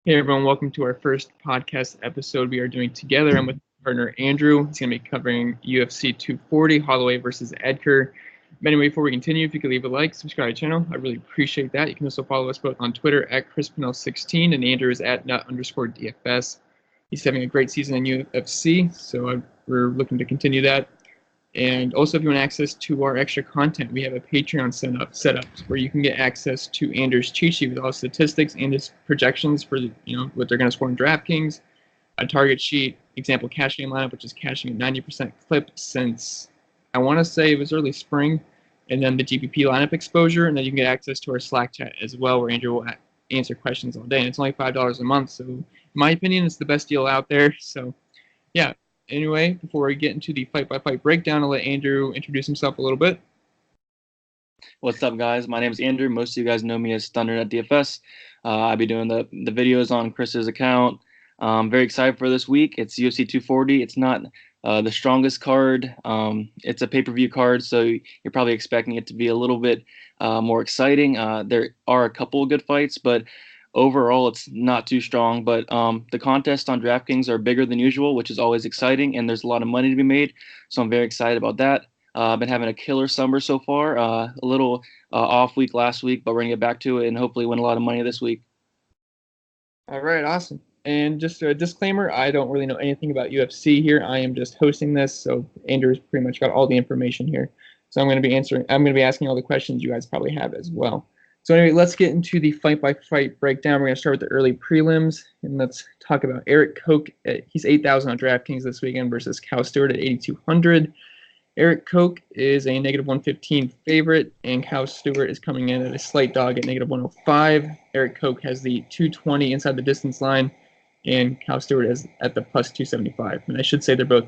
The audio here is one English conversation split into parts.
Hey everyone, welcome to our first podcast episode we are doing together. I'm with my partner Andrew. He's going to be covering UFC 240, Holloway versus Edgar. But anyway, before we continue, if you could leave a like, subscribe to the channel, I really appreciate that. You can also follow us both on Twitter at ChrisPinell16 and Andrew is at nut_DFS. He's having a great season in UFC, so we're looking to continue that. And also, if you want access to our extra content, we have a Patreon set up where you can get access to Andrew's cheat sheet with all statistics and his projections for what they're going to score in DraftKings, a target sheet, example cash game lineup, which is cashing at 90% clip since I want to say it was early spring, and then the GPP lineup exposure, and then you can get access to our Slack chat as well, where Andrew will answer questions all day. And it's only $5 a month, so in my opinion, it's the best deal out there. So, yeah. Anyway, before we get into the fight-by-fight breakdown, I'll let Andrew introduce himself a little bit. What's up, guys? My name is Andrew. Most of you guys know me as Thundernut DFS. I'll be doing the videos on Chris's account. I'm very excited for this week. It's UFC 240. It's not the strongest card. It's a pay-per-view card, so you're probably expecting it to be a little bit more exciting. There are a couple of good fights, but overall, it's not too strong, but the contests on DraftKings are bigger than usual, which is always exciting, and there's a lot of money to be made, so I'm very excited about that. I've been having a killer summer so far, a little off week last week, but we're going to get back to it and hopefully win a lot of money this week. All right, awesome. And just a disclaimer, I don't really know anything about UFC here. I am just hosting this, so Andrew's pretty much got all the information here. So I'm going to be asking all the questions you guys probably have as well. So anyway, let's get into the fight-by-fight breakdown. We're going to start with the early prelims, and let's talk about Eric Koch. He's 8,000 on DraftKings this weekend versus Cal Stewart at 8,200. Eric Koch is a negative 115 favorite, and Cal Stewart is coming in at a slight dog at negative 105. Eric Koch has the 220 inside the distance line, and Cal Stewart is at the plus 275. And I should say they're both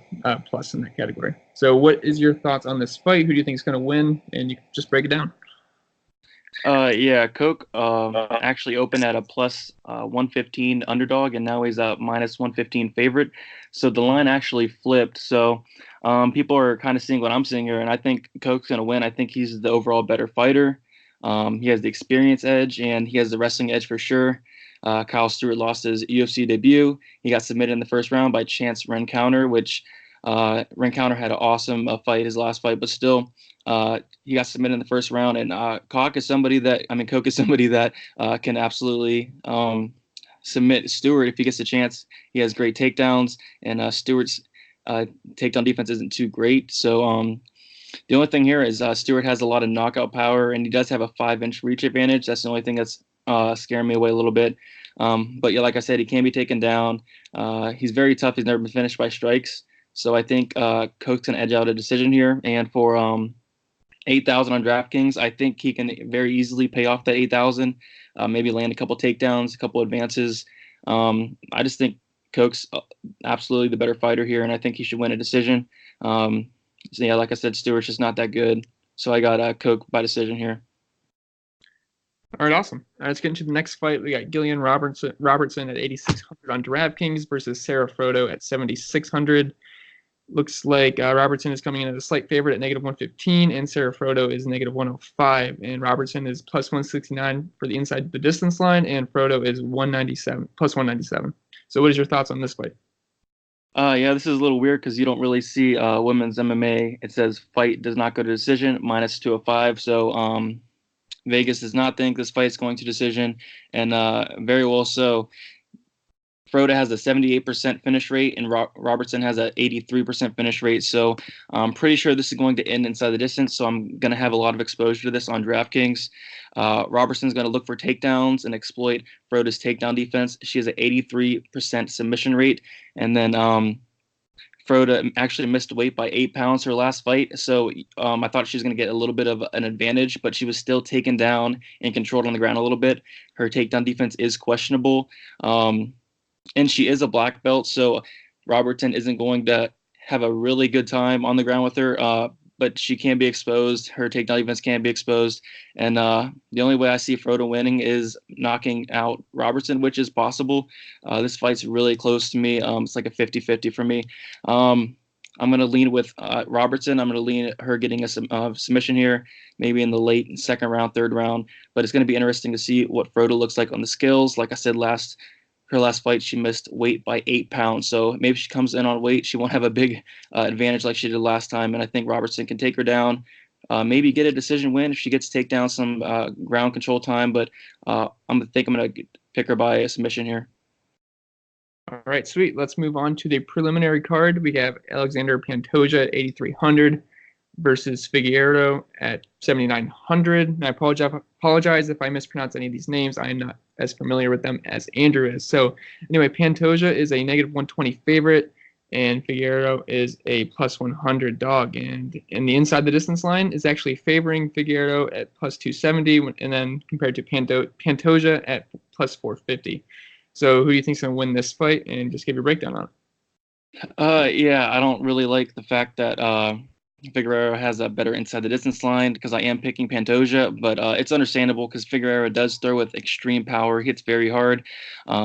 plus in that category. So what is your thoughts on this fight? Who do you think is going to win? And you can just break it down. Yeah, Koch actually opened at a plus 115 underdog, and now he's a minus 115 favorite. So the line actually flipped. So people are kind of seeing what I'm seeing here, and I think Koch's going to win. I think he's the overall better fighter. He has the experience edge, and he has the wrestling edge for sure. Kyle Stewart lost his UFC debut. He got submitted in the first round by Chance Rencounter, which Rencounter had an awesome fight, his last fight, but still he got submitted in the first round. And Koch is somebody that can absolutely submit Stewart if he gets a chance. He has great takedowns, and Stewart's takedown defense isn't too great. So the only thing here is Stewart has a lot of knockout power, and he does have a 5-inch reach advantage. That's the only thing that's scaring me away a little bit. But yeah, like I said, he can be taken down. He's very tough. He's never been finished by strikes. So I think Koch's can edge out a decision here. And for 8,000 on DraftKings, I think he can very easily pay off that 8,000. Maybe land a couple takedowns, a couple advances. I just think Koch's absolutely the better fighter here, and I think he should win a decision. So yeah, like I said, Stewart's just not that good. So I got Koch by decision here. All right, awesome. All right, let's get into the next fight. We got Gillian Robertson at 8,600 on DraftKings versus Sarah Frodo at 7,600. Looks like Robertson is coming in as a slight favorite at negative 115, and Sarah Frodo is negative 105. And Robertson is plus 169 for the inside the distance line, and Frodo is 197 plus 197. So, what is your thoughts on this fight? Yeah, this is a little weird because you don't really see women's MMA. It says fight does not go to decision, minus 205. So Vegas does not think this fight is going to decision, and very well so. Frodo has a 78% finish rate, and Robertson has an 83% finish rate. So I'm pretty sure this is going to end inside the distance. So I'm going to have a lot of exposure to this on DraftKings. Robertson's going to look for takedowns and exploit Frodo's takedown defense. She has an 83% submission rate. And then Frodo actually missed weight by 8 pounds her last fight. So I thought she was going to get a little bit of an advantage, but she was still taken down and controlled on the ground a little bit. Her takedown defense is questionable. And she is a black belt, so Robertson isn't going to have a really good time on the ground with her, but she can be exposed. Her takedown defense can be exposed. And the only way I see Frodo winning is knocking out Robertson, which is possible. This fight's really close to me. It's like a 50-50 for me. I'm going to lean with Robertson. I'm going to lean her getting a submission here, maybe in the late second round, third round. But it's going to be interesting to see what Frodo looks like on the skills. Like I said last her last fight, she missed weight by 8 pounds. So maybe she comes in on weight. She won't have a big advantage like she did last time. And I think Robertson can take her down, maybe get a decision win if she gets to take down some ground control time. But I'm going to pick her by a submission here. All right, sweet. Let's move on to the preliminary card. We have Alexander Pantoja at 8,300 versus Figueiredo at 7,900. And I apologize if I mispronounce any of these names. I am not as familiar with them as Andrew is. So anyway, Pantoja is a negative 120 favorite, and Figueiredo is a plus 100 dog. And the inside the distance line is actually favoring Figueiredo at plus 270, and then compared to Pantoja at plus 450. So who do you think is going to win this fight? And just give your breakdown on it. Yeah, I don't really like the fact that Figueiredo has a better inside the distance line because I am picking Pantoja, but it's understandable because Figueiredo does throw with extreme power. He hits very hard.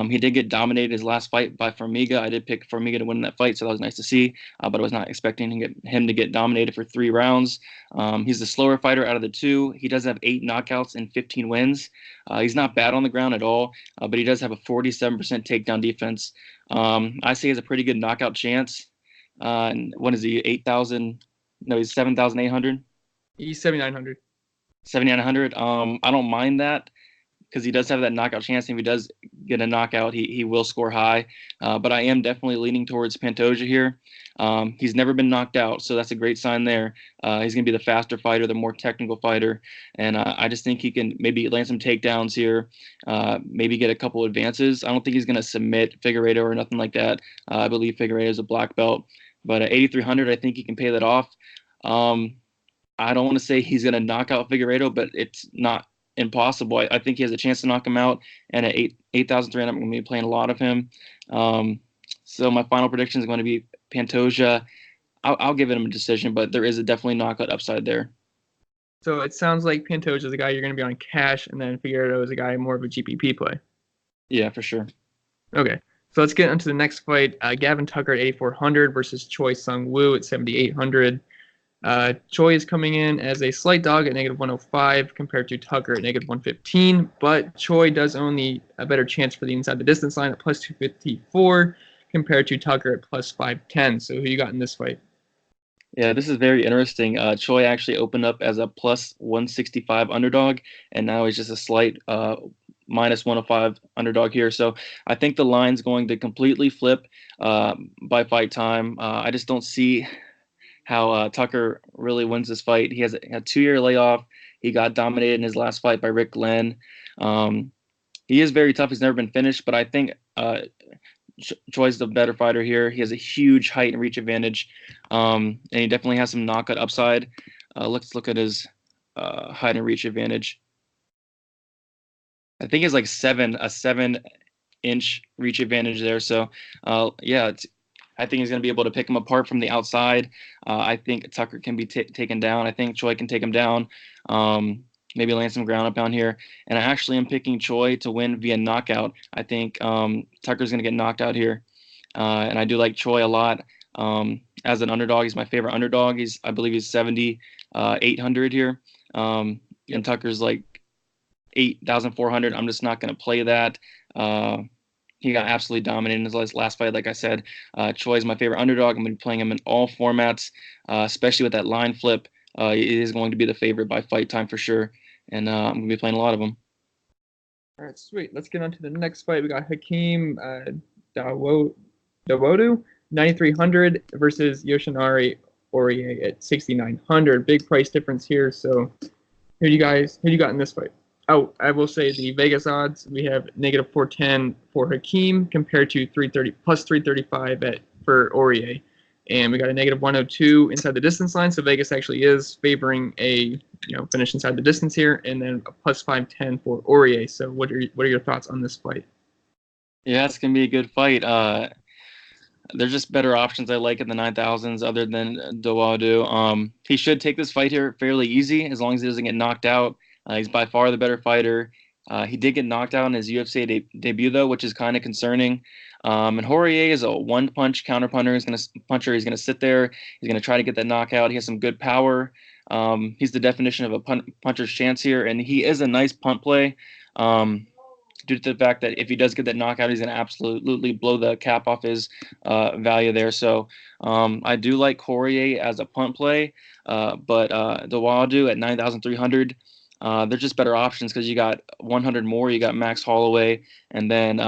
He did get dominated his last fight by Formiga. I did pick Formiga to win that fight, so that was nice to see, but I was not expecting him to get dominated for 3 rounds. He's the slower fighter out of the 2. He does have 8 knockouts and 15 wins. He's not bad on the ground at all, but he does have a 47% takedown defense. I say he has a pretty good knockout chance. And what is he, 8,000? No, he's 7,800. He's 7,900. 7,900. I don't mind that because he does have that knockout chance. And if he does get a knockout, he will score high. But I am definitely leaning towards Pantoja here. He's never been knocked out, so that's a great sign there. He's going to be the faster fighter, the more technical fighter. And I just think he can maybe land some takedowns here, maybe get a couple advances. I don't think he's going to submit Figueiredo or nothing like that. I believe Figueiredo is a black belt. But at 8,300, I think he can pay that off. I don't want to say he's going to knock out Figueiredo, but it's not impossible. I think he has a chance to knock him out. And at 8,300, I'm going to be playing a lot of him. So my final prediction is going to be Pantoja. I'll give him a decision, but there is a definitely knockout upside there. So it sounds like Pantoja is a guy you're going to be on cash, and then Figueiredo is a guy more of a GPP play. Yeah, for sure. Okay. So let's get into the next fight. Gavin Tucker at 8,400 versus Choi Sung-woo at 7,800. Choi is coming in as a slight dog at negative 105 compared to Tucker at negative 115, but Choi does own a better chance for the inside the distance line at plus 254 compared to Tucker at plus 510. So who you got in this fight? Yeah, this is very interesting. Choi actually opened up as a plus 165 underdog, and now he's just a slight minus 105 underdog here. So I think the line's going to completely flip by fight time. I just don't see how Tucker really wins this fight. He has a 2-year layoff. He got dominated in his last fight by Rick Glenn. He is very tough. He's never been finished, but I think Choi's the better fighter here. He has a huge height and reach advantage, and he definitely has some knockout upside. Let's look at his height and reach advantage. I think he has like a 7-inch reach advantage there. So, yeah, I think he's going to be able to pick him apart from the outside. I think Tucker can be taken down. I think Choi can take him down. Maybe land some ground and pound here. And I actually am picking Choi to win via knockout. I think Tucker's going to get knocked out here. And I do like Choi a lot. As an underdog, he's my favorite underdog. I believe he's 7,800 here. And Tucker's like 8,400. I'm just not going to play that. He got absolutely dominated in his last fight. Like I said, Choi is my favorite underdog. I'm going to be playing him in all formats, especially with that line flip. He is going to be the favorite by fight time for sure. And I'm going to be playing a lot of them. All right, sweet. Let's get on to the next fight. We got Hakeem Dawodu, 9,300 versus Yoshinari Aurier at 6,900. Big price difference here. So who do you got in this fight? Oh, I will say the Vegas odds, we have negative 410 for Hakeem compared to 330 plus 335 for Aurier. And we got a negative 102 inside the distance line. So Vegas actually is favoring a finish inside the distance here, and then a plus 510 for Aurier. So what are your thoughts on this fight? Yeah, it's gonna be a good fight. There's just better options I like in the 9,000s other than Dawodu. He should take this fight here fairly easy as long as he doesn't get knocked out. He's by far the better fighter. He did get knocked out in his UFC debut, though, which is kind of concerning. And Aurier is a one-punch counter puncher. He's going to sit there. He's going to try to get that knockout. He has some good power. He's the definition of a puncher's chance here, and he is a nice punt play. due to the fact that if he does get that knockout, he's going to absolutely blow the cap off his value there. So I do like Poirier as a punt play, but Dawadu at 9,300. They're just better options because you got 100 more. You got Max Holloway, and then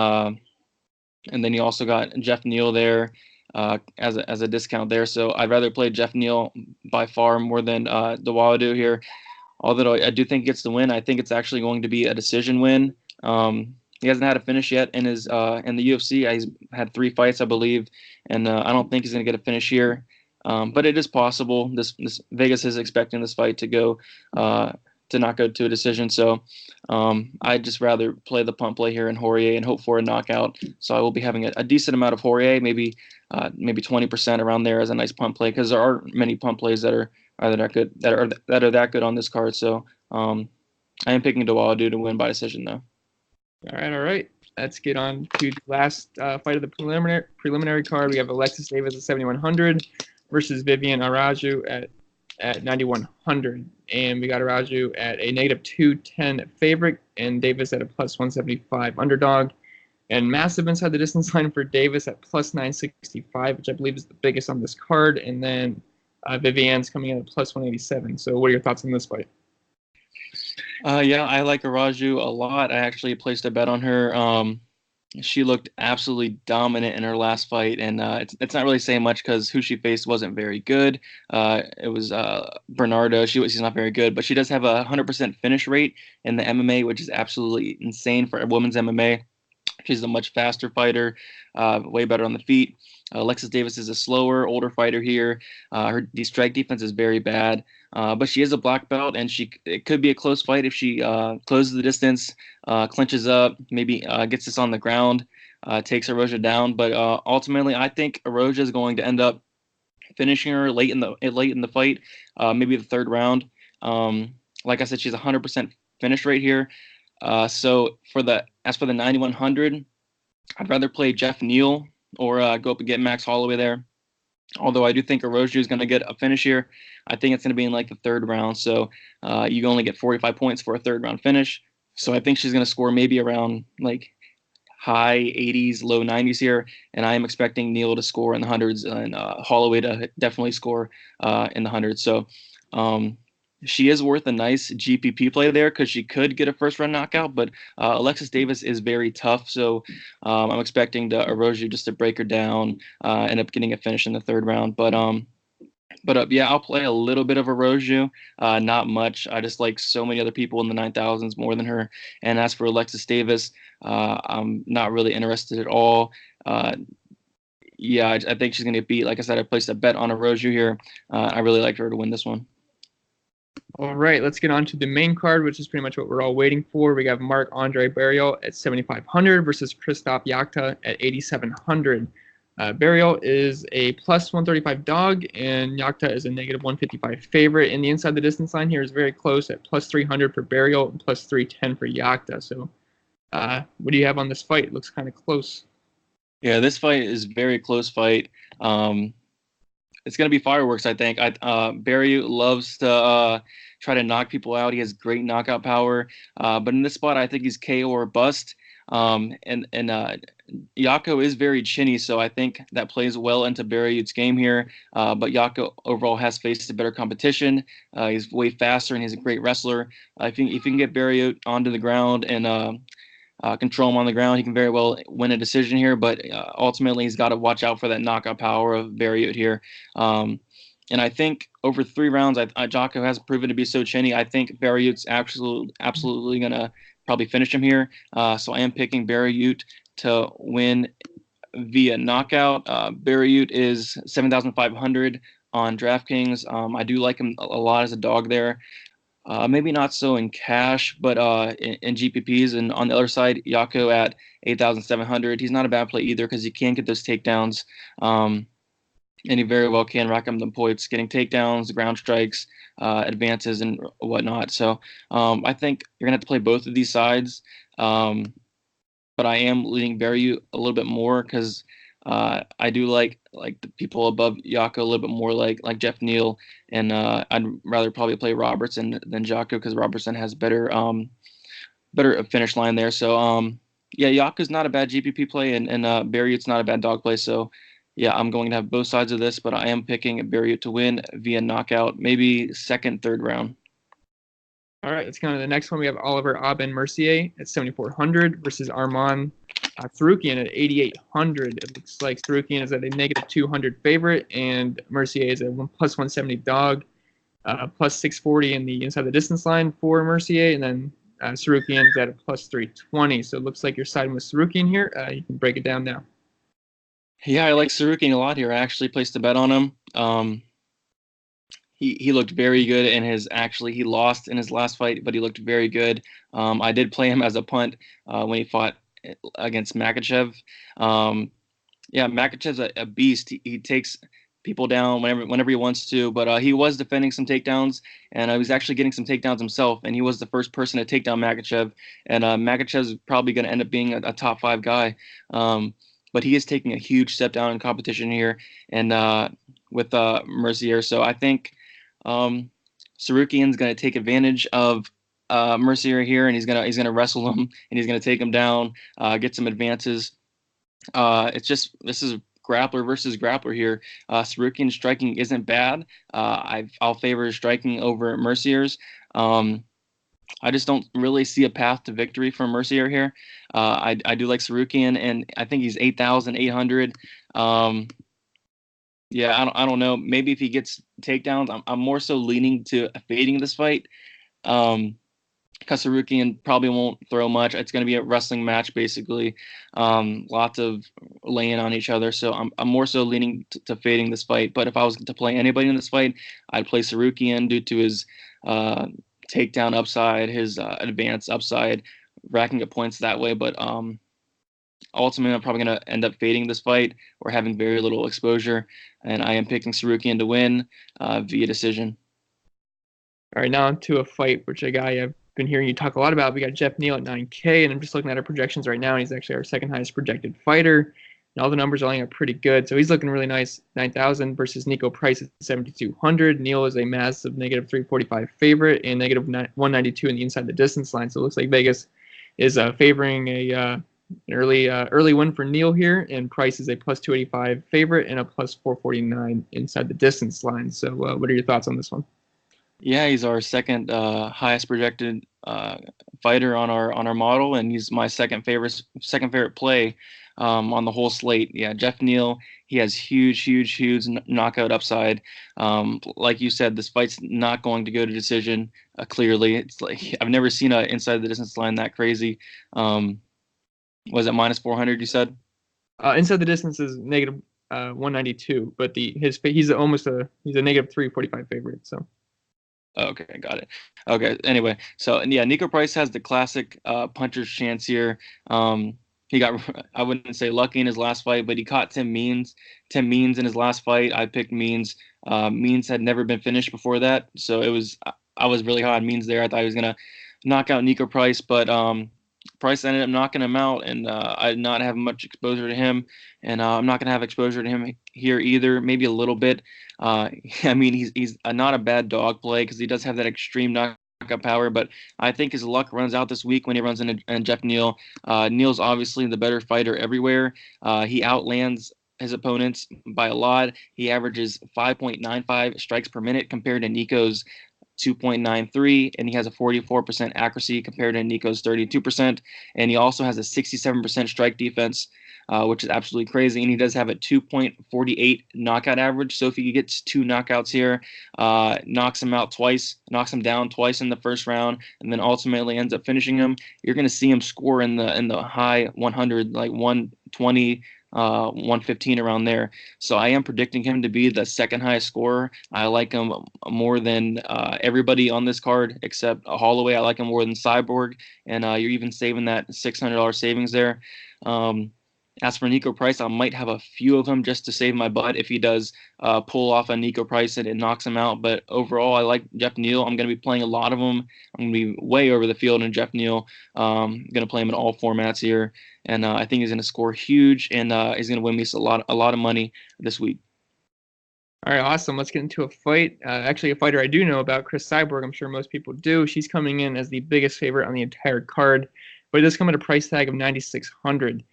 you also got Jeff Neal there as a discount there. So I'd rather play Jeff Neal by far more than Dawadu here. Although I do think he gets the win, I think it's actually going to be a decision win. He hasn't had a finish yet in his in the UFC. He's had 3 fights, I believe, and I don't think he's going to get a finish here. But it is possible. This Vegas is expecting this fight to go to not go to a decision. So I'd just rather play the punt play here in Poirier and hope for a knockout. So I will be having a decent amount of Poirier, maybe 20% around there as a nice punt play, because there are many punt plays that are that good that are that good on this card. So I am picking Dawadu to win by decision though. All right. Let's get on to the last fight of the preliminary card. We have Alexis Davis at 7,100 versus Vivian Araujo at 9,100, and we got Araujo at a -210 favorite and Davis at a +175 underdog. And massive inside the distance line for Davis at +965, which I believe is the biggest on this card. And then Vivian's coming in at +187. So what are your thoughts on this fight? Yeah, I like Araujo a lot. I actually placed a bet on her. She looked absolutely dominant in her last fight, and it's not really saying much because who she faced wasn't very good. It was Bernardo. She's not very good, but she does have a 100% finish rate in the MMA, which is absolutely insane for a women's MMA. She's a much faster fighter, way better on the feet. Alexis Davis is a slower, older fighter here. Her strike defense is very bad, but she is a black belt, and it could be a close fight if she closes the distance, clinches up, maybe gets this on the ground, takes Araujo down. But ultimately, I think Araujo is going to end up finishing her late in the fight, maybe the 3rd round. Like I said, she's 100% finish rate here. So as for the 9,100, I'd rather play Jeff Neal or go up and get Max Holloway there. Although I do think Araujo is going to get a finish here. I think it's going to be in like the 3rd round. So you only get 45 points for a 3rd round finish. So I think she's going to score maybe around like high 80s, low 90s here. And I am expecting Neal to score in the hundreds and Holloway to definitely score in the hundreds. So she is worth a nice GPP play there because she could get a 1st-round knockout, but Alexis Davis is very tough, so I'm expecting Araujo just to break her down, end up getting a finish in the 3rd round. But yeah, I'll play a little bit of Araujo, not much. I just like so many other people in the 9,000s more than her. And as for Alexis Davis, I'm not really interested at all. Yeah, I think she's going to get beat. Like I said, I placed a bet on Araujo here. I really like her to win this one. All right, let's get on to the main card, which is pretty much what we're all waiting for. We got Marc-Andre Barriault at 7,500 versus Krzysztof Jachta at 8,700. Barriault is a +135 dog, and Jachta is a -155 favorite. And the inside the distance line here is very close at +300 for Barriault and +310 for Jachta. So what do you have on this fight? It looks kind of close. Yeah, this fight is a very close fight. It's going to be fireworks, I think. Barriault loves to try to knock people out. He has great knockout power. But in this spot, I think he's KO or bust. And Yako is very chinny, so I think that plays well into Barriault's game here. But Yako overall has faced a better competition. He's way faster, and he's a great wrestler. If you can get Barriault onto the ground and control him on the ground, he can very well win a decision here, but ultimately he's got to watch out for that knockout power of Barriault here. And I think over 3 rounds, Jocko has proven to be so chinny. I think Barriault's absolutely going to probably finish him here. So I am picking Barriault to win via knockout. Barriault is 7,500 on DraftKings. I do like him a lot as a dog there. Maybe not so in cash, but in GPPs. And on the other side, Yako at 8,700. He's not a bad play either because he can get those takedowns. And he very well can rack up the points, getting takedowns, ground strikes, advances, and whatnot. So I think you're going to have to play both of these sides. But I am leaning Barriault a little bit more because I do like the people above Yako a little bit more, like Jeff Neal, and I'd rather probably play Robertson than Jocko because Robertson has better finish line there. So Yeah, Yaka's not a bad GPP play, and Barriot's not a bad dog play. So, yeah, I'm going to have both sides of this, but I am picking Barriot to win via knockout, maybe second, third round. All right, let's go to the next one. We have Oliver Aben Mercier at 7,400 versus Arman Sarukian at 8,800. It looks like Sarukian is at a negative 200 favorite, and Mercier is a plus 170 dog, plus 640 in the inside the distance line for Mercier, and then Sarukian is at a plus 320. So it looks like you're siding with Sarukian here. You can break it down now. Yeah, I like Sarukian a lot here. I actually placed a bet on him. He looked very good in he lost in his last fight, but he looked very good. I did play him as a punt when he fought against Makachev. Yeah, Makachev's a beast. He takes people down whenever he wants to, but he was defending some takedowns, and he was actually getting some takedowns himself, and he was the first person to take down Makachev, and Makachev's probably going to end up being a top 5 guy. But he is taking a huge step down in competition here, and with Mercier. So I think Sarukian's going to take advantage of Mercier here, and he's gonna wrestle him, and he's gonna take him down, get some advances. This is grappler versus grappler here. Sarukian's striking isn't bad. I'll favor striking over Mercier's. I just don't really see a path to victory for Mercier here. I do like Sarukian, and I think he's 8,800. Yeah, I don't know. Maybe if he gets takedowns, I'm more so leaning to fading this fight. Sarukian probably won't throw much. It's going to be a wrestling match, basically. Lots of laying on each other. So I'm more so leaning to fading this fight. But if I was to play anybody in this fight, I'd play Sarukian due to his takedown upside, his advance upside, racking up points that way. But ultimately, I'm probably going to end up fading this fight or having very little exposure. And I am picking Sarukian to win via decision. All right, now to a fight, which a guy I've been hearing you talk a lot about. We got Jeff Neal at 9K, and I'm just looking at our projections right now, and he's actually our second highest projected fighter. And all the numbers are lining up pretty good, so he's looking really nice. 9,000 versus Nico Price at 7,200. Neal is a massive negative 345 favorite and negative 192 in the inside the distance line. So it looks like Vegas is favoring an early win for Neal here, and Price is a plus 285 favorite and a plus 449 inside the distance line. So what are your thoughts on this one? Yeah, he's our second highest projected fighter on our model, and he's my second favorite play on the whole slate. Yeah, Jeff Neal, he has huge knockout upside. Like you said, this fight's not going to go to decision clearly. It's like I've never seen a inside the distance line that crazy. Was it minus 400? You said inside the distance is negative 192, but he's a negative 345 favorite. So. Okay, got it. Okay, anyway, so yeah, Nico Price has the classic puncher's chance here. He got, I wouldn't say lucky in his last fight, but he caught Tim Means in his last fight. I picked Means. Means had never been finished before that, so I was really high on Means there. I thought he was gonna knock out Nico Price, but Price ended up knocking him out, and I did not have much exposure to him, and I'm not going to have exposure to him here either, maybe a little bit. I mean, he's not a bad dog play because he does have that extreme knockout power, but I think his luck runs out this week when he runs into Jeff Neal. Neal's obviously the better fighter everywhere. He outlands his opponents by a lot. He averages 5.95 strikes per minute compared to Nico's 2.93, and he has a 44% accuracy compared to Nico's 32%, and he also has a 67% strike defense, which is absolutely crazy, and he does have a 2.48 knockout average. So if he gets 2 knockouts here, knocks him down twice in the first round, and then ultimately ends up finishing him, you're going to see him score in the high 100, like 120, 115 around there. So I am predicting him to be the second highest scorer. I like him more than everybody on this card except Holloway. I like him more than Cyborg, and you're even saving that $600 savings there. As for Nico Price, I might have a few of them just to save my butt if he does pull off a Nico Price and it knocks him out. But overall, I like Jeff Neal. I'm going to be playing a lot of them. I'm going to be way over the field in Jeff Neal. I'm going to play him in all formats here, and I think he's going to score huge, and he's going to win me a lot of money this week. All right, awesome. Let's get into a fight. Actually, a fighter I do know about, Chris Cyborg. I'm sure most people do. She's coming in as the biggest favorite on the entire card, but it does come at a price tag of 9,600.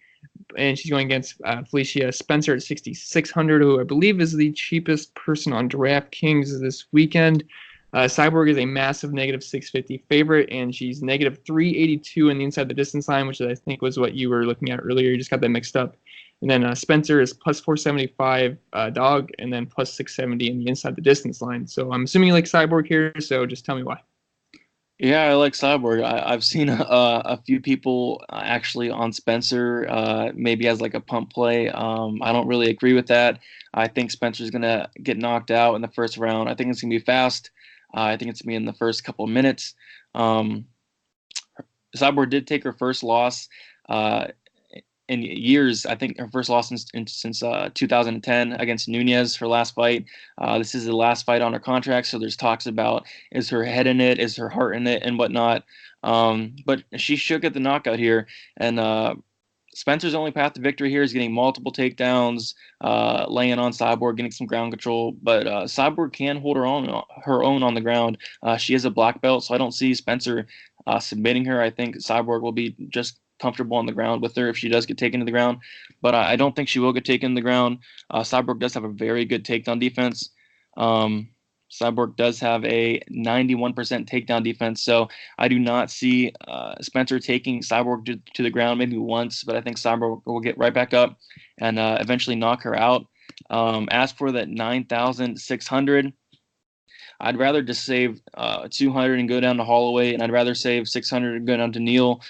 And she's going against Felicia Spencer at 6,600, who I believe is the cheapest person on DraftKings this weekend. Cyborg is a massive -650 favorite, and she's -382 in the inside the distance line, which I think was what you were looking at earlier. You just got that mixed up. And then Spencer is +475 dog, and then +670 in the inside the distance line. So I'm assuming you like Cyborg here, so just tell me why. Yeah, I like Cyborg. I've seen a few people actually on Spencer, maybe as like a pump play. I don't really agree with that. I think Spencer's gonna get knocked out in the first round. I think it's gonna be fast. I think it's gonna be in the first couple of minutes. Cyborg did take her first loss in years. I think her first loss since 2010 against Nunez, her last fight. This is the last fight on her contract, so there's talks about is her head in it, is her heart in it, and whatnot. But she should get the knockout here, and Spencer's only path to victory here is getting multiple takedowns, laying on Cyborg, getting some ground control. But Cyborg can hold her own on the ground. She is a black belt, so I don't see Spencer submitting her. I think Cyborg will be just comfortable on the ground with her if she does get taken to the ground, but I don't think she will get taken to the ground. Cyborg does have a very good takedown defense. Cyborg does have a 91% takedown defense, so I do not see Spencer taking Cyborg to the ground maybe once, but I think Cyborg will get right back up and eventually knock her out. As for that 9,600, I'd rather just save 200 and go down to Holloway, and I'd rather save 600 and go down to Neal.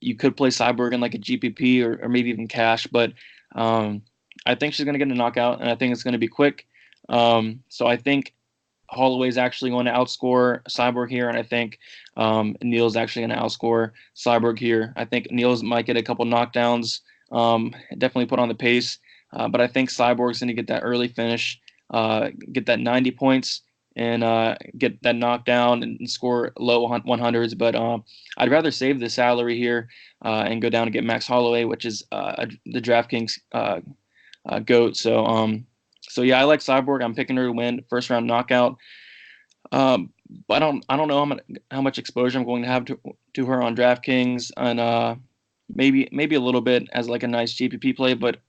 You could play Cyborg in like a GPP or maybe even cash, but I think she's going to get a knockout, and I think it's going to be quick. So I think Holloway's actually going to outscore Cyborg here, and I think Neal's actually going to outscore Cyborg here. I think Neal's might get a couple knockdowns, definitely put on the pace, but I think Cyborg's going to get that early finish, get that 90 points, and get that knockdown and score low 100s. But I'd rather save the salary here and go down and get Max Holloway, which is the DraftKings GOAT. So yeah, I like Cyborg. I'm picking her to win first round knockout. But I don't know how much exposure I'm going to have to her on DraftKings, and maybe a little bit as like a nice GPP play, but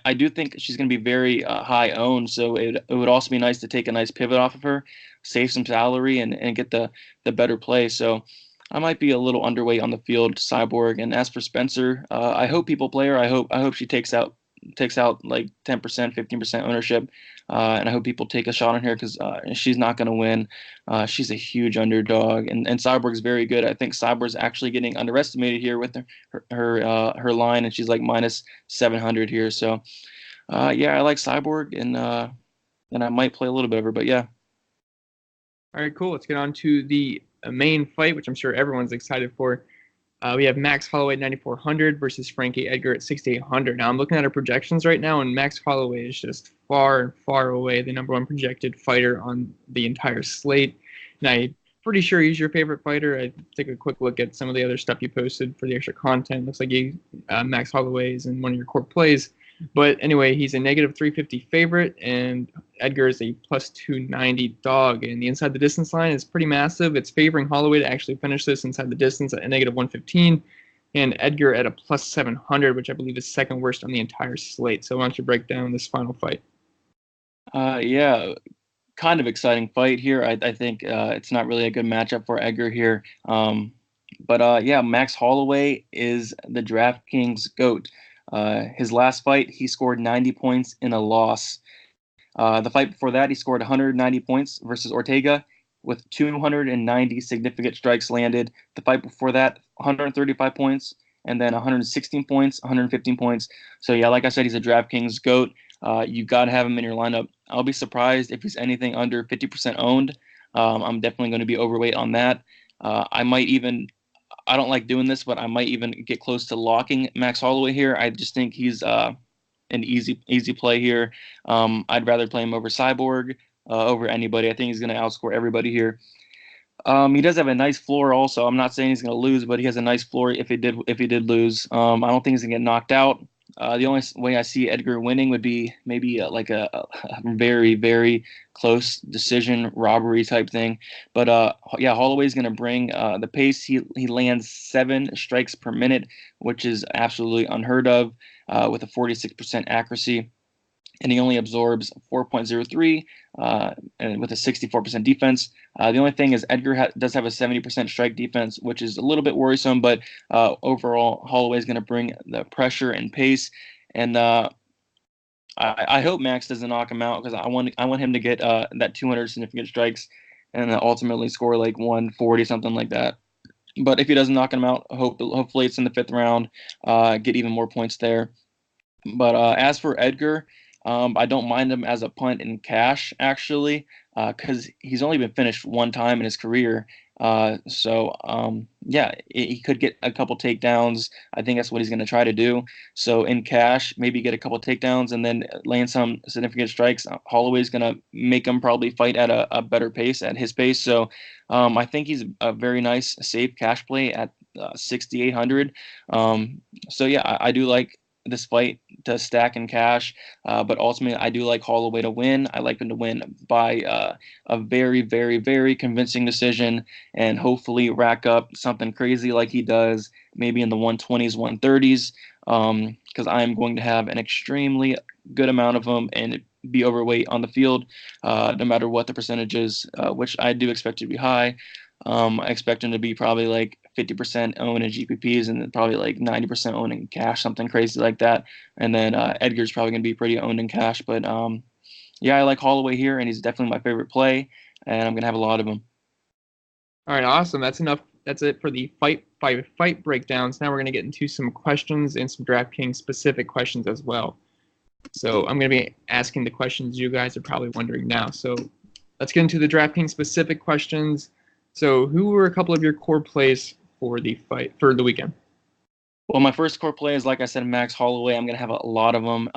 I do think she's going to be very high owned, so it would also be nice to take a nice pivot off of her, save some salary, and get the better play. So I might be a little underweight on the field, Cyborg. And as for Spencer, I hope people play her. I hope she takes out like 10%, 15% ownership, and I hope people take a shot on her because she's not going to win. She's a huge underdog, and Cyborg's very good. I think Cyborg's actually getting underestimated here with her line, and she's like -700 here. So yeah, I like Cyborg, and I might play a little bit of her, but yeah. All right, cool. Let's get on to the main fight, which I'm sure everyone's excited for. We have Max Holloway at 9,400 versus Frankie Edgar at 6,800. Now I'm looking at our projections right now, and Max Holloway is just far, far away the number one projected fighter on the entire slate. And I'm pretty sure he's your favorite fighter. I take a quick look at some of the other stuff you posted for the extra content. Looks like Max Holloway is in one of your core plays. But anyway, he's a -350 favorite, and Edgar is a +290 dog. And the inside the distance line is pretty massive. It's favoring Holloway to actually finish this inside the distance at a -115, and Edgar at a +700, which I believe is second worst on the entire slate. So why don't you break down this final fight? Yeah, kind of exciting fight here. I think it's not really a good matchup for Edgar here. But yeah, Max Holloway is the DraftKings GOAT. His last fight, he scored 90 points in a loss. The fight before that, he scored 190 points versus Ortega with 290 significant strikes landed. The fight before that, 135 points, and then 116 points, 115 points. So yeah, like I said, he's a DraftKings GOAT. You got to have him in your lineup. I'll be surprised if he's anything under 50% owned. I'm definitely going to be overweight on that. I don't like doing this, but I might even get close to locking Max Holloway here. I just think he's an easy play here. I'd rather play him over Cyborg, over anybody. I think he's going to outscore everybody here. He does have a nice floor also. I'm not saying he's going to lose, but he has a nice floor if he did lose. I don't think he's going to get knocked out. The only way I see Edgar winning would be maybe like a very, very close decision robbery type thing. But yeah, Holloway's going to bring the pace. He lands 7 strikes per minute, which is absolutely unheard of, with a 46% accuracy. And he only absorbs 4.03 and with a 64% defense. The only thing is Edgar does have a 70% strike defense, which is a little bit worrisome, but overall, Holloway is going to bring the pressure and pace. And I hope Max doesn't knock him out, because I want him to get that 200 significant strikes and ultimately score like 140, something like that. But if he doesn't knock him out, hopefully it's in the 5th round, get even more points there. But as for Edgar, I don't mind him as a punt in cash, actually, because he's only been finished one time in his career. Yeah, he could get a couple takedowns. I think that's what he's going to try to do. So in cash, maybe get a couple takedowns and then land some significant strikes. Holloway's going to make him probably fight at a better pace, at his pace. So I think he's a very nice, safe cash play at 6,800. So yeah, I do like this fight to stack in cash, but ultimately I do like Holloway to win. I like him to win by a very, very, very convincing decision, and hopefully rack up something crazy like he does, maybe in the 120s, 130s, because I am going to have an extremely good amount of them and be overweight on the field, no matter what the percentage is, which I do expect to be high. I expect him to be probably like 50% owned in GPPs and then probably like 90% owned in cash, something crazy like that. And then Edgar's probably going to be pretty owned in cash. But yeah, I like Holloway here, and he's definitely my favorite play, and I'm going to have a lot of him. All right, awesome. That's enough. That's it for the fight breakdowns. Now we're going to get into some questions and some DraftKings specific questions as well. So I'm going to be asking the questions you guys are probably wondering now. So let's get into the DraftKings specific questions. So who were a couple of your core plays for the fight for the weekend? Well, my first core play is, like I said, Max Holloway. I'm going to have a lot of them.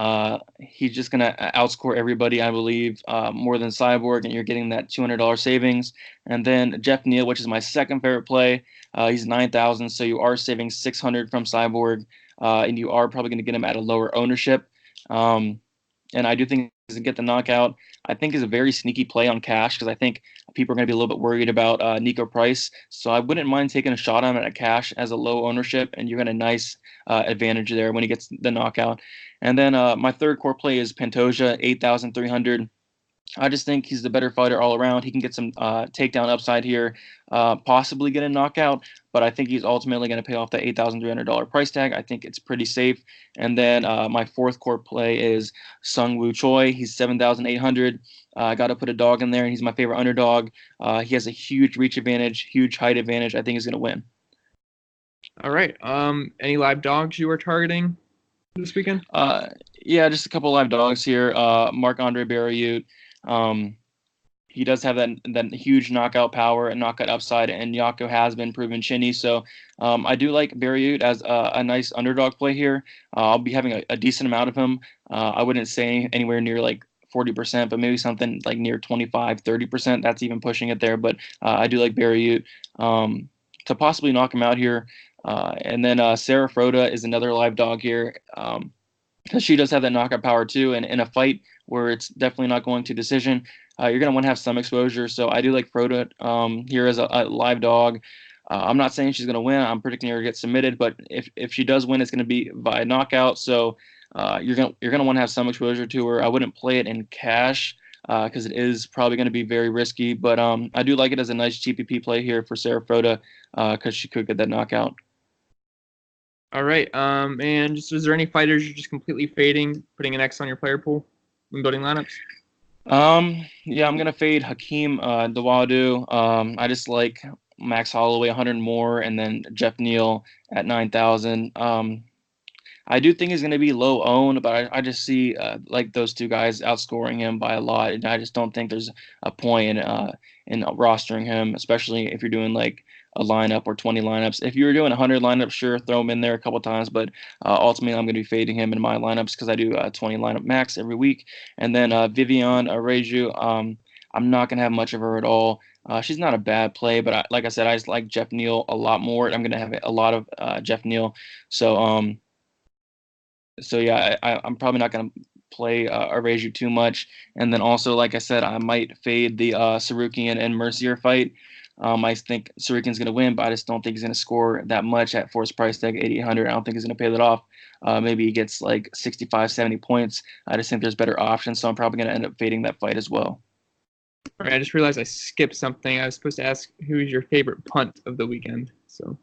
He's just going to outscore everybody, I believe, more than Cyborg, and you're getting that $200 savings. And then Jeff Neal, which is my second favorite play. He's 9,000, so you are saving 600 from Cyborg, and you are probably going to get him at a lower ownership. And I do think he's going to get the knockout. I think is a very sneaky play on cash, because I think people are going to be a little bit worried about Nico Price. So I wouldn't mind taking a shot on it at cash as a low ownership, and you're going to nice advantage there when he gets the knockout. And then my third core play is Pantoja, 8,300. I just think he's the better fighter all around. He can get some takedown upside here, possibly get a knockout, but I think he's ultimately going to pay off the $8,300 price tag. I think it's pretty safe. And then my fourth core play is Sung Woo Choi. He's 7,800. I got to put a dog in there, and he's my favorite underdog. He has a huge reach advantage, huge height advantage. I think he's going to win. All right. Any live dogs you are targeting this weekend? Yeah, just a couple live dogs here. Marc-Andre Barriault. He does have that huge knockout power and knockout upside, and Yako has been proven chinny. So I do like Barriault as a nice underdog play here. I'll be having a decent amount of him. I wouldn't say anywhere near like 40%, but maybe something like near 25, 30%. That's even pushing it there. But I do like Barriault to possibly knock him out here. And then Sarah Froda is another live dog here, because she does have that knockout power too. And in a fight where it's definitely not going to decision, you're going to want to have some exposure. So I do like Froda here as a live dog. I'm not saying she's going to win. I'm predicting her to get submitted, but if she does win, it's going to be by knockout. So you're going to want to have some exposure to her. I wouldn't play it in cash because it is probably going to be very risky. But I do like it as a nice GPP play here for Sarah Froda because she could get that knockout. All right. And just is there any fighters you're just completely fading, putting an X on your player pool when building lineups? Yeah, I'm gonna fade Hakeem Dawodu. I just like Max Holloway 100 more, and then Jeff Neal at 9,000. I do think he's going to be low owned, but I just see like those two guys outscoring him by a lot, and I just don't think there's a point in rostering him, especially if you're doing like a lineup or 20 lineups. If you were doing 100 lineups, sure, throw him in there a couple times, but ultimately I'm going to be fading him in my lineups because I do 20 lineup max every week. And then Viviane Reju, I'm not going to have much of her at all. She's not a bad play, but like I said, I just like Jeff Neal a lot more. I'm going to have a lot of Jeff Neal. So So yeah, I'm probably not going to play Araju too much. And then also, like I said, I might fade the Sarukian and Mercier fight. I think Sarukian's going to win, but I just don't think he's going to score that much at forced price tag 8,800. I don't think he's going to pay that off. Maybe he gets like 65, 70 points. I just think there's better options, so I'm probably going to end up fading that fight as well. All right, I just realized I skipped something. I was supposed to ask who's your favorite punt of the weekend. So.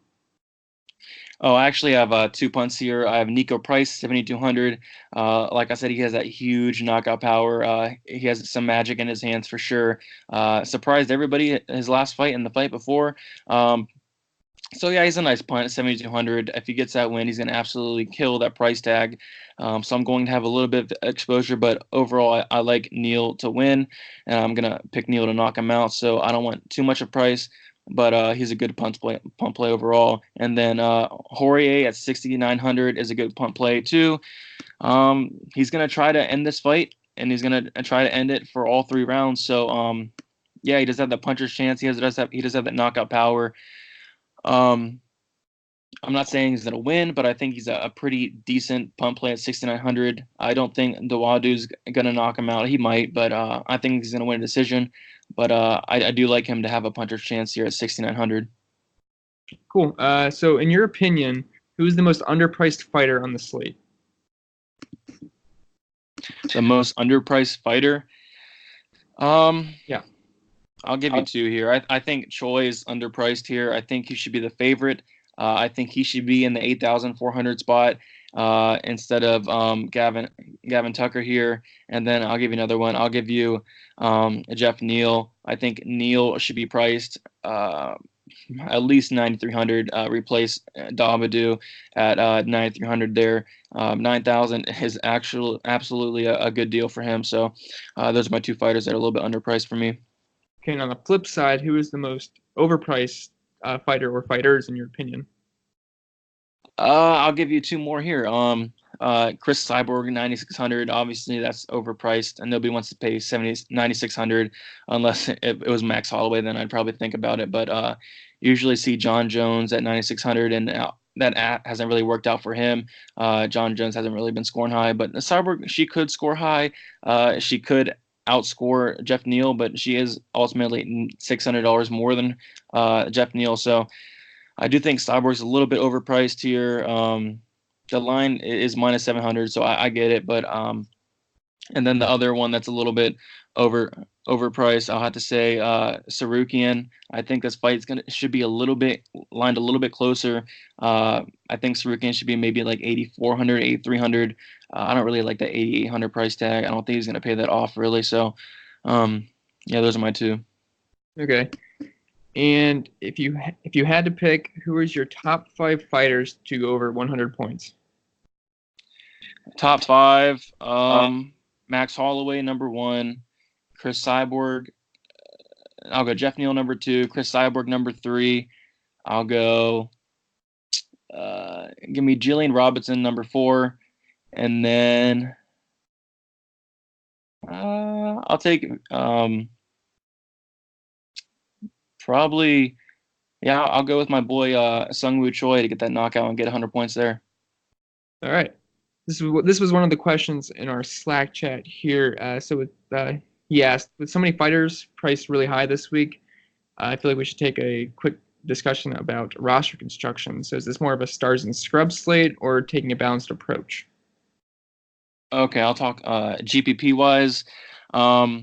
Oh, I actually have 2 punts here. I have Nico Price, 7,200. Like I said, he has that huge knockout power. He has some magic in his hands for sure. Surprised everybody his last fight and the fight before. So yeah, he's a nice punt at 7,200. If he gets that win, he's going to absolutely kill that price tag. So I'm going to have a little bit of exposure, but overall, I like Neal to win, and I'm going to pick Neal to knock him out. So I don't want too much of price, but he's a good punt play overall. And then Poirier at 6,900 is a good punt play too. He's going to try to end this fight, and he's going to try to end it for all 3 rounds. So yeah, he does have that puncher's chance. He does have that knockout power. I'm not saying he's going to win, but I think he's a pretty decent punt play at 6,900. I don't think Dawadu's going to knock him out. He might, but I think he's going to win a decision. But I do like him to have a puncher's chance here at 6,900. Cool. So in your opinion, who's the most underpriced fighter on the slate? The most underpriced fighter? Yeah. I'll give you 2 here. I think Choi is underpriced here. I think he should be the favorite. I think he should be in the 8,400 spot instead of Gavin Tucker here. And then I'll give you another one. I'll give you Jeff Neal. I think Neal should be priced at least 9,300. Replace Dabadoo at 9,300 there. 9,000 is absolutely a good deal for him. So those are my 2 fighters that are a little bit underpriced for me. Okay, and on the flip side, who is the most overpriced fighter or fighters in your opinion? I'll give you 2 more here. Chris Cyborg, 9,600. Obviously, that's overpriced, and nobody wants to pay 9,600 unless it was Max Holloway. Then I'd probably think about it. But usually see John Jones at 9,600, and that hasn't really worked out for him. John Jones hasn't really been scoring high, but Cyborg, she could score high. She could outscore Jeff Neal, but she is ultimately $600 more than Jeff Neal. So I do think Cyborg's a little bit overpriced here. The line is minus 700, so I get it. But and then the other one that's a little bit overpriced, I'll have to say Sarukian. I think this fight should be a little bit lined a little bit closer. I think Sarukian should be maybe like 8,400, 8,300. I don't really like that 8,800 price tag. I don't think he's going to pay that off really. So, yeah, those are my 2. Okay. And if you had to pick, who is your top 5 fighters to go over 100 points? Top 5, Max Holloway number 1, Chris Cyborg. I'll go Jeff Neal number 2, Chris Cyborg number 3. I'll go. Give me Jillian Robinson number 4, and then I'll take probably. Yeah, I'll go with my boy Sungwoo Choi to get that knockout and get 100 points there. All right. This was one of the questions in our Slack chat here. He asked, with so many fighters priced really high this week, I feel like we should take a quick discussion about roster construction. So is this more of a stars and scrubs slate or taking a balanced approach? Okay, I'll talk GPP wise. For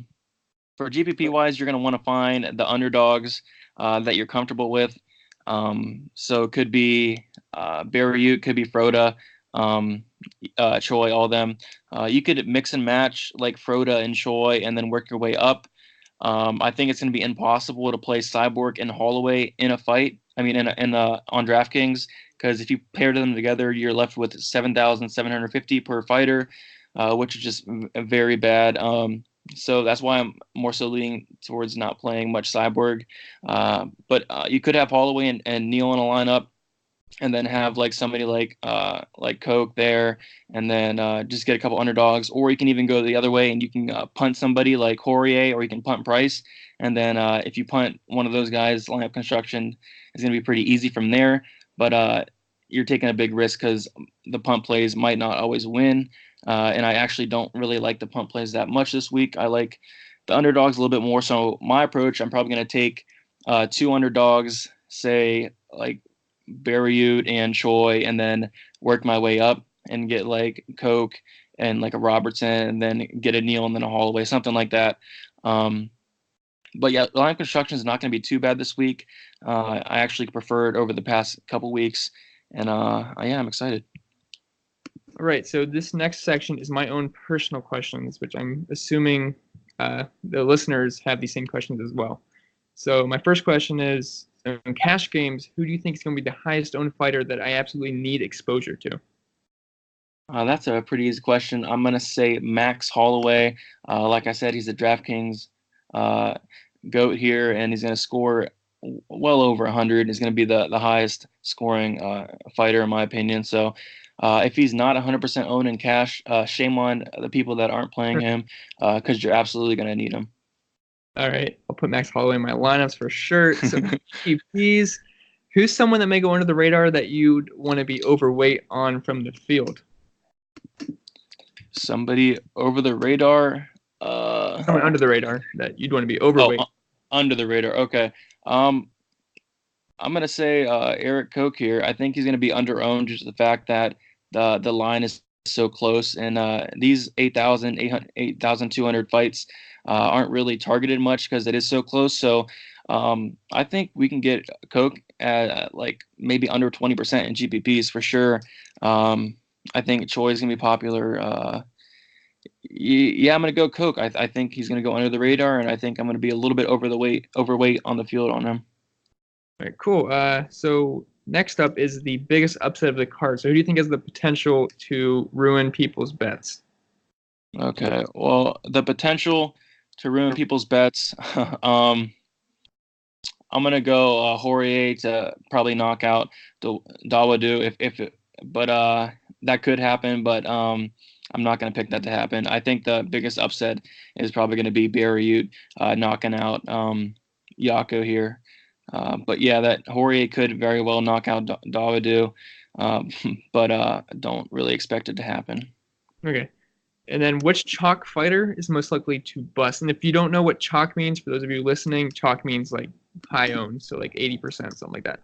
GPP wise, you're going to want to find the underdogs that you're comfortable with. So it could be Barriute, could be Froda, Choi, all of them. You could mix and match like Froda and Choi and then work your way up. I think it's going to be impossible to play Cyborg and Holloway in a fight. I mean, on DraftKings, because if you pair them together, you're left with 7,750 per fighter, which is just very bad. So that's why I'm more so leaning towards not playing much Cyborg. But you could have Holloway and Neal in a lineup, and then have like somebody like Coke there, and then just get a couple underdogs. Or you can even go the other way and you can punt somebody like Poirier, or you can punt Price. And then if you punt one of those guys, lineup construction is going to be pretty easy from there. But you're taking a big risk because the punt plays might not always win. And I actually don't really like the punt plays that much this week. I like the underdogs a little bit more. So my approach, I'm probably going to take 2 underdogs, say like Barriute and Choi, and then work my way up and get like Coke and like a Robertson, and then get a Neal and then a Holloway, something like that. But yeah, line construction is not going to be too bad this week. I actually prefer it over the past couple weeks, and I'm excited. All right, so this next section is my own personal questions, which I'm assuming the listeners have these same questions as well. So my first question is, in cash games, who do you think is going to be the highest owned fighter that I absolutely need exposure to? That's a pretty easy question. I'm going to say Max Holloway. Like I said, he's a DraftKings GOAT here, and he's going to score well over 100. He's going to be the highest scoring fighter, in my opinion. So if he's not 100% owned in cash, shame on the people that aren't playing him, because you're absolutely going to need him. All right, I'll put Max Holloway in my lineups for sure. So GPPs, who's someone that may go under the radar that you'd want to be overweight on from the field? Somebody over the radar. Someone under the radar that you'd want to be overweight. Under the radar. Okay. I'm gonna say Eric Koch here. I think he's gonna be under-owned just the fact that the line is so close, and these 8,200 fights aren't really targeted much because it is so close. So I think we can get Koch at like maybe under 20% in GPPs for sure. I think Choi is gonna be popular. I'm gonna go Koch. I think he's gonna go under the radar, and I think I'm gonna be a little bit overweight on the field on him. All right, cool. So next up is the biggest upset of the card. So who do you think has the potential to ruin people's bets? Okay, well, the potential to ruin people's bets. I'm gonna go Poirier to probably knock out Dawodu but that could happen. But I'm not gonna pick that to happen. I think the biggest upset is probably gonna be Barriute knocking out Yako here. But yeah, that Poirier could very well knock out Dawodu, but don't really expect it to happen. Okay. And then which chalk fighter is most likely to bust? And if you don't know what chalk means, for those of you listening, chalk means like high owned, so like 80%, something like that.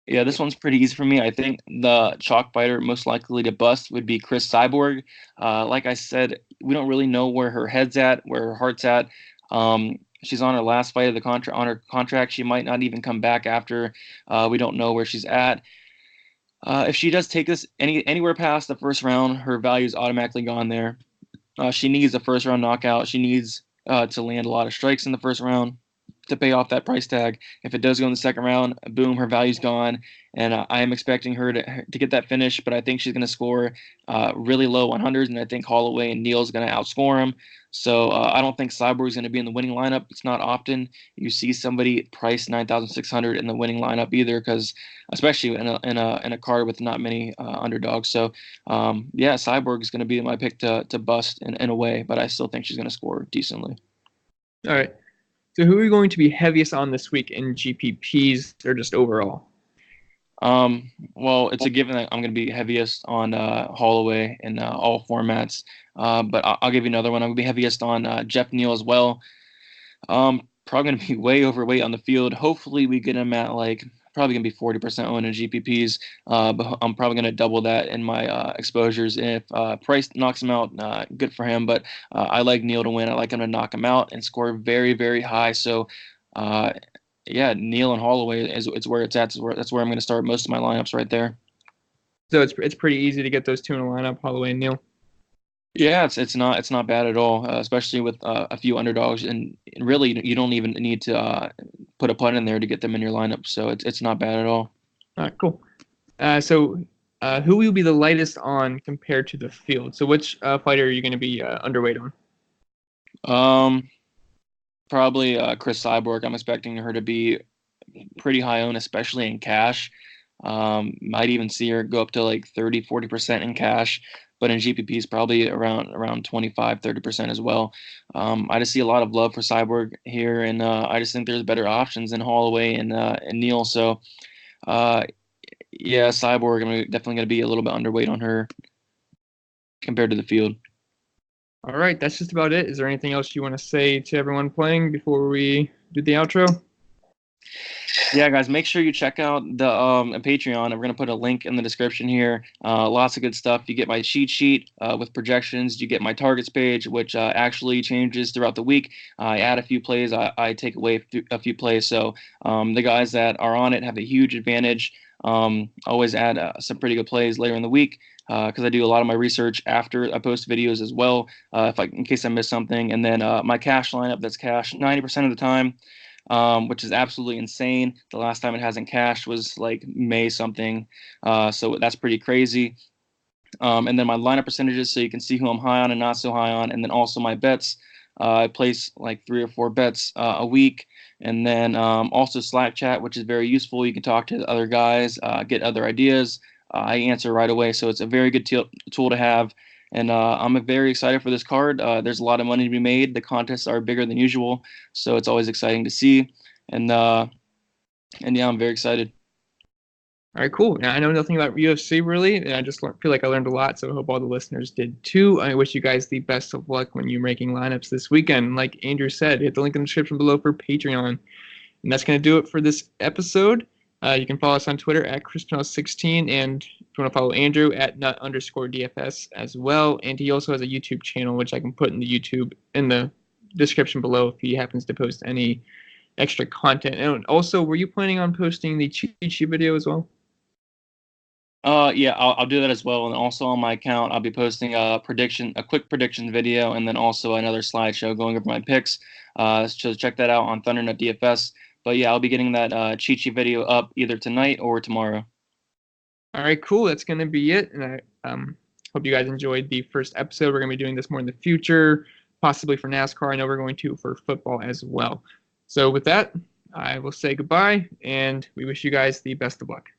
Yeah, this one's pretty easy for me. I think the chalk fighter most likely to bust would be Chris Cyborg. Like I said, we don't really know where her head's at, where her heart's at. She's on her last fight of the contract. She might not even come back after. We don't know where she's at. If she does take this anywhere past the first round, her value is automatically gone there. She needs a first round knockout. She needs to land a lot of strikes in the first round to pay off that price tag. If it does go in the second round, boom, her value's gone. And I am expecting her to get that finish, but I think she's going to score really low 100s, and I think Holloway and Neal's going to outscore him. So I don't think Cyborg's going to be in the winning lineup. It's not often you see somebody priced 9,600 in the winning lineup either, because especially in a card with not many underdogs. So Cyborg is going to be my pick to bust in a way, but I still think she's going to score decently. All right. So who are you going to be heaviest on this week in GPPs or just overall? Well, it's a given that I'm going to be heaviest on Holloway in all formats. But I'll give you another one. I'm going to be heaviest on Jeff Neal as well. Probably going to be way overweight on the field. Hopefully we get him at like probably going to be 40% owned in GPPs. But I'm probably going to double that in my exposures. And if Price knocks him out, good for him. But I like Neal to win. I like him to knock him out and score very, very high. So, Neal and Holloway is where it's at. That's where I'm going to start most of my lineups right there. So it's pretty easy to get those two in a lineup, Holloway and Neal. Yeah, it's not bad at all, especially with a few underdogs, and really you don't even need to put a punt in there to get them in your lineup. So it's not bad at all. All right, cool. So who will be the lightest on compared to the field? So which fighter are you going to be underweight on? Probably Chris Cyborg. I'm expecting her to be pretty high owned, especially in cash. Might even see her go up to like 30-40% in cash, but in GPPs probably around 25-30% as well. I just see a lot of love for Cyborg here, and I just think there's better options than Holloway and Neal. So Yeah, Cyborg. I'm definitely going to be a little bit underweight on her compared to the field. All right, that's just about it. Is there anything else you want to say to everyone playing before we do the outro? Yeah, guys, make sure you check out the Patreon. We're gonna put a link in the description here. Lots of good stuff. You get my cheat sheet with projections. You get my targets page, which actually changes throughout the week. I add a few plays. I take away a few plays. So the guys that are on it have a huge advantage. Always add some pretty good plays later in the week because I do a lot of my research after I post videos as well, in case I miss something. And then my cash lineup, that's cash 90% of the time. Which is absolutely insane. The last time it hasn't cashed was like May something, so that's pretty crazy. And then my lineup percentages, so you can see who I'm high on and not so high on, and then also my bets. I place like 3 or 4 bets a week, and then also Slack chat, which is very useful. You can talk to the other guys, get other ideas. I answer right away, so it's a very good tool to have. And I'm very excited for this card. There's a lot of money to be made. The contests are bigger than usual, so it's always exciting to see. And yeah, I'm very excited. All right, cool. Now, I know nothing about UFC really, and I just feel like I learned a lot, so I hope all the listeners did too. I wish you guys the best of luck when you're making lineups this weekend. Like Andrew said, hit the link in the description below for Patreon. And that's going to do it for this episode. You can follow us on Twitter at ChrisPinell16, and if you want to follow Andrew at nut_DFS as well. And he also has a YouTube channel, which I can put in the description below if he happens to post any extra content. And also, were you planning on posting the cheat sheet video as well? Yeah, I'll do that as well. And also on my account, I'll be posting a quick prediction video, and then also another slideshow going over my picks. So check that out on Thundernut DFS. But yeah, I'll be getting that cheat sheet video up either tonight or tomorrow. All right, cool. That's going to be it. And I hope you guys enjoyed the first episode. We're going to be doing this more in the future, possibly for NASCAR. I know we're going to for football as well. So with that, I will say goodbye, and we wish you guys the best of luck.